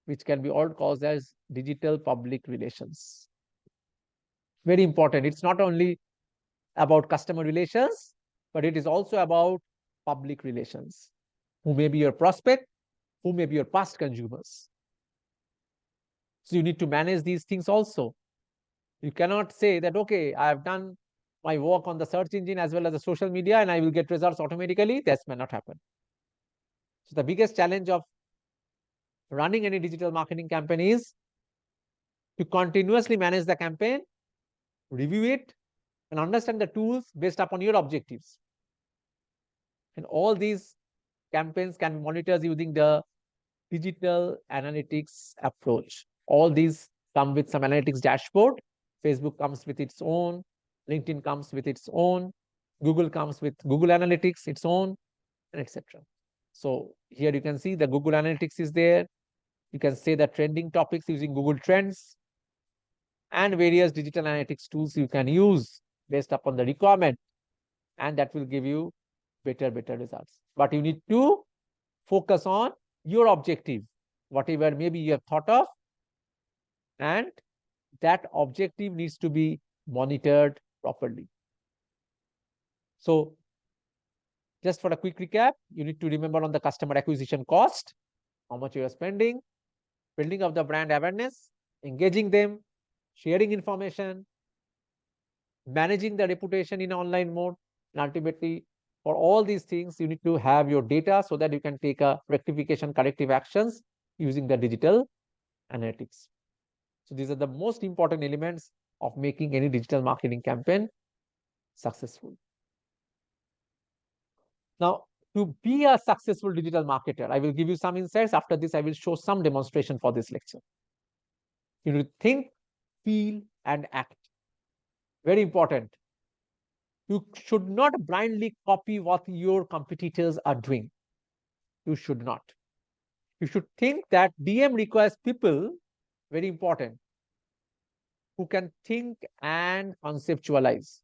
which can be all called as digital public relations. Very important. It's not only about customer relations, but it is also about public relations. Who may be your prospect, who may be your past consumers. So you need to manage these things also. You cannot say that, okay, I have done my work on the search engine as well as the social media and I will get results automatically. That may not happen. So the biggest challenge of running any digital marketing campaign is to continuously manage the campaign, review it, and understand the tools based upon your objectives. And all these campaigns can be monitored using the digital analytics approach. All these come with some analytics dashboard. Facebook comes with its own, LinkedIn comes with its own, Google comes with Google Analytics, its own, and etc. So here you can see the Google Analytics is there. You can say the trending topics using Google Trends, and various digital analytics tools you can use based upon the requirement, and that will give you better results. But you need to focus on your objective, whatever maybe you have thought of, and that objective needs to be monitored properly. So just for a quick recap, you need to remember on the customer acquisition cost, how much you are spending, building of the brand awareness, engaging them, sharing information, managing the reputation in online mode, and ultimately for all these things, you need to have your data so that you can take a rectification corrective actions using the digital analytics. So these are the most important elements of making any digital marketing campaign successful. Now, to be a successful digital marketer, I will give you some insights. After this, I will show some demonstration for this lecture. You need to think, feel, and act. Very important. You should not blindly copy what your competitors are doing. You should not. You should think that DM requires people, very important, who can think and conceptualize.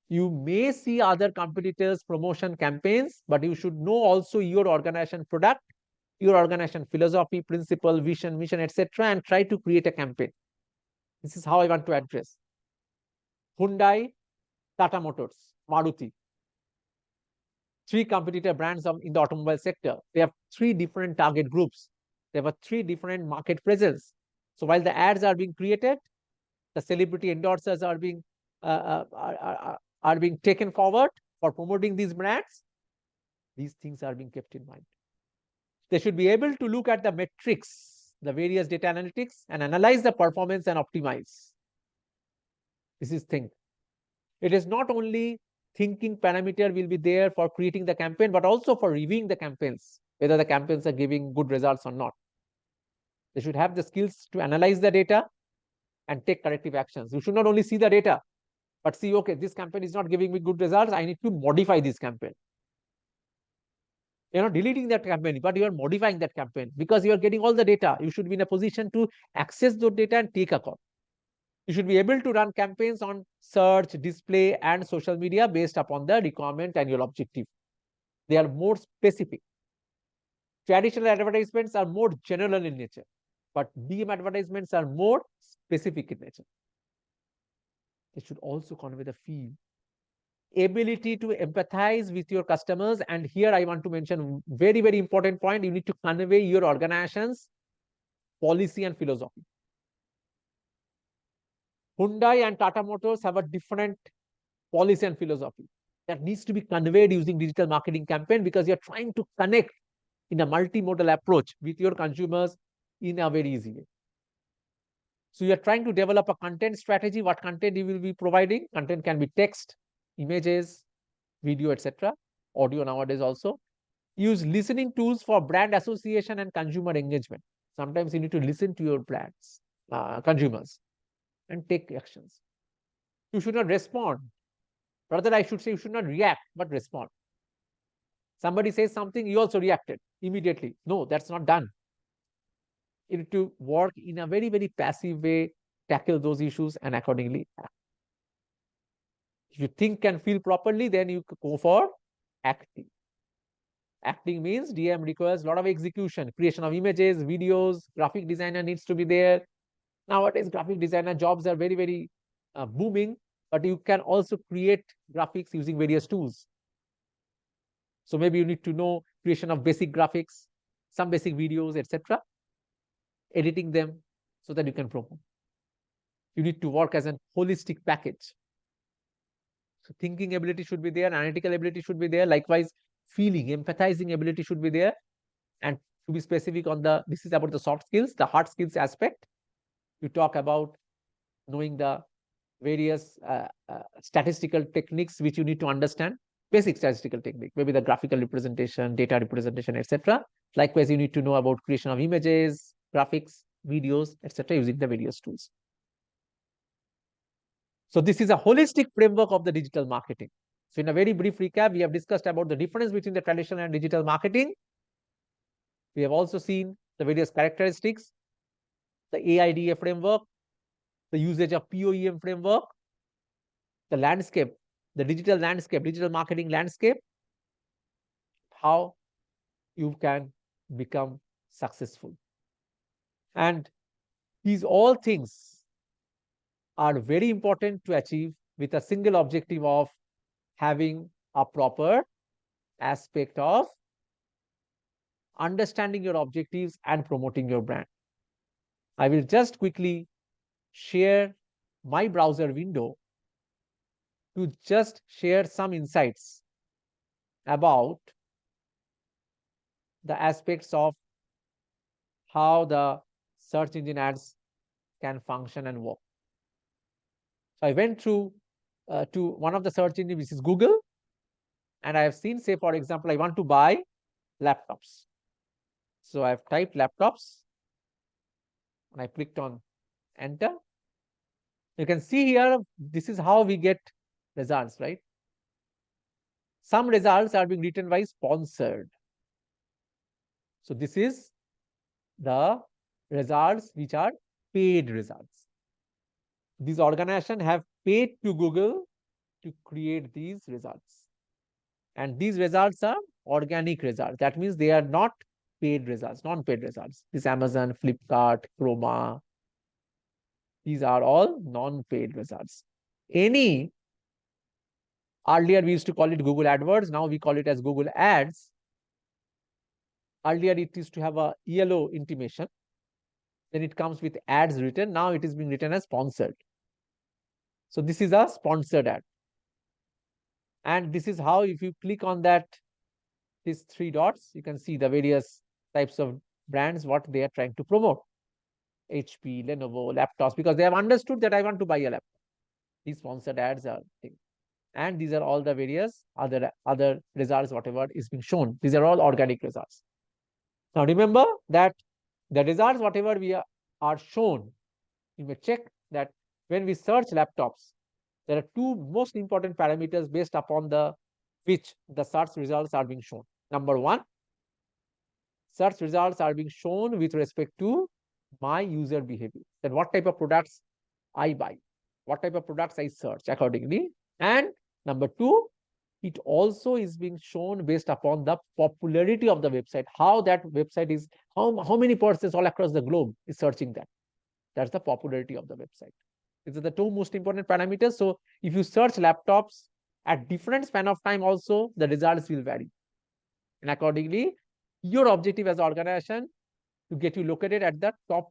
You may see other competitors' promotion campaigns, but you should know also your organization product, your organization philosophy, principle, vision, mission, etc., and try to create a campaign. This is how I want to address. Hyundai, Tata Motors, Maruti, three competitor brands in the automobile sector. They have three different target groups. They have a three different market presence. So while the ads are being created, the celebrity endorsers are being taken forward for promoting these brands. These things are being kept in mind. They should be able to look at the metrics, the various data analytics, and analyze the performance and optimize. This is thing. It is not only thinking parameter will be there for creating the campaign, but also for reviewing the campaigns, whether the campaigns are giving good results or not. They should have the skills to analyze the data and take corrective actions. You should not only see the data, but see, okay, this campaign is not giving me good results. I need to modify this campaign. You're not deleting that campaign, but you are modifying that campaign because you are getting all the data. You should be in a position to access those data and take a call. You should be able to run campaigns on search, display, and social media based upon the requirement and your objective. They are more specific. Traditional advertisements are more general in nature, but DM advertisements are more specific in nature. They should also convey the feel, ability to empathize with your customers. And here I want to mention very, very important point. You need to convey your organization's policy and philosophy. Hyundai and Tata Motors have a different policy and philosophy that needs to be conveyed using digital marketing campaign, because you're trying to connect in a multimodal approach with your consumers in a very easy way. So you're trying to develop a content strategy. What content you will be providing? Content can be text, images, video, etc. Audio nowadays also. Use listening tools for brand association and consumer engagement. Sometimes you need to listen to your brands, consumers, and take actions. You should not respond. Rather, I should say you should not react, but respond. Somebody says something, you also reacted immediately. No, that's not done. You need to work in a very, very passive way, tackle those issues, and accordingly act. If you think and feel properly, then you go for acting. Acting means DM requires a lot of execution, creation of images, videos, graphic designer needs to be there. Nowadays, graphic designer jobs are very, very booming, but you can also create graphics using various tools. So maybe you need to know creation of basic graphics, some basic videos, etc., editing them so that you can promote. You need to work as a holistic package. So thinking ability should be there, analytical ability should be there, likewise feeling, empathizing ability should be there. And to be specific on this is about the soft skills, the hard skills aspect. You talk about knowing the various statistical techniques which you need to understand, basic statistical technique, maybe the graphical representation, data representation, etc. Likewise, you need to know about creation of images, graphics, videos, etc., using the various tools. So this is a holistic framework of the digital marketing. So in a very brief recap, we have discussed about the difference between the traditional and digital marketing. We have also seen the various characteristics, the AIDA framework, the usage of POEM framework, the landscape, the digital landscape, digital marketing landscape, how you can become successful. And these all things are very important to achieve with a single objective of having a proper aspect of understanding your objectives and promoting your brand. I will just quickly share my browser window to just share some insights about the aspects of how the search engine ads can function and work. So I went through to one of the search engines, which is Google, and I have seen, say, for example, I want to buy laptops. So I've typed laptops and I clicked on enter. You can see here, this is how we get results, right? Some results are being written by sponsored. So this is the results which are paid results. These organizations have paid to Google to create these results. And these results are organic results. That means they are not paid results, non-paid results. This Amazon, Flipkart, Chroma, these are all non-paid results. Any, earlier we used to call it Google AdWords, now we call it as Google Ads. Earlier it used to have a yellow intimation. Then it comes with ads written. Now it is being written as sponsored. So this is a sponsored ad. And this is how, if you click on that, these three dots, you can see the various types of brands, what they are trying to promote. HP, Lenovo, laptops, because they have understood that I want to buy a laptop. These sponsored ads are things. And these are all the various other results, whatever is being shown. These are all organic results. Now remember that the results, whatever are shown, you may check that when we search laptops, there are two most important parameters based upon which the search results are being shown. Number one, search results are being shown with respect to my user behavior, that what type of products I buy, what type of products I search accordingly. And number two, it also is being shown based upon the popularity of the website, how that website is, how many persons all across the globe is searching that. That's the popularity of the website. These are the two most important parameters. So if you search laptops at different span of time also, the results will vary. And accordingly, your objective as an organization to get you located at the top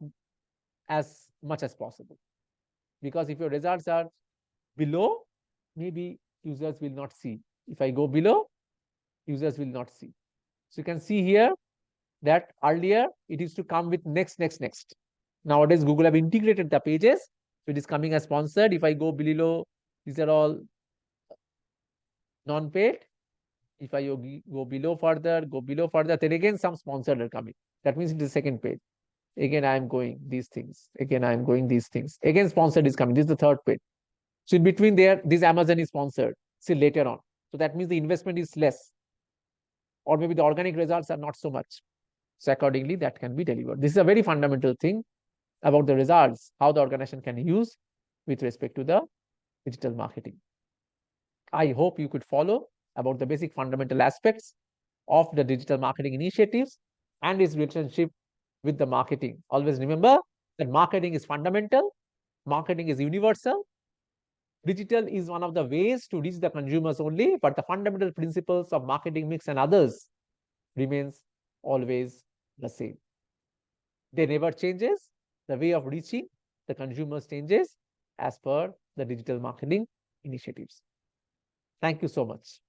as much as possible. Because if your results are below, maybe users will not see. If I go below, users will not see. So you can see here that earlier it used to come with next. Nowadays, Google have integrated the pages. So it is coming as sponsored. If I go below, these are all non-paid. If I go below further, then again some sponsored are coming. That means it is the second page. Again, I am going these things. Again, I am going these things. Again, sponsored is coming. This is the third page. So in between there, this Amazon is sponsored. See later on. So that means the investment is less. Or maybe the organic results are not so much. So accordingly, that can be delivered. This is a very fundamental thing about the results, how the organization can use with respect to the digital marketing. I hope you could follow about the basic fundamental aspects of the digital marketing initiatives and its relationship with the marketing. Always remember that marketing is fundamental, marketing is universal. Digital is one of the ways to reach the consumers only, but the fundamental principles of marketing mix and others remains always the same. They never changes. The way of reaching the consumers changes as per the digital marketing initiatives. Thank you so much.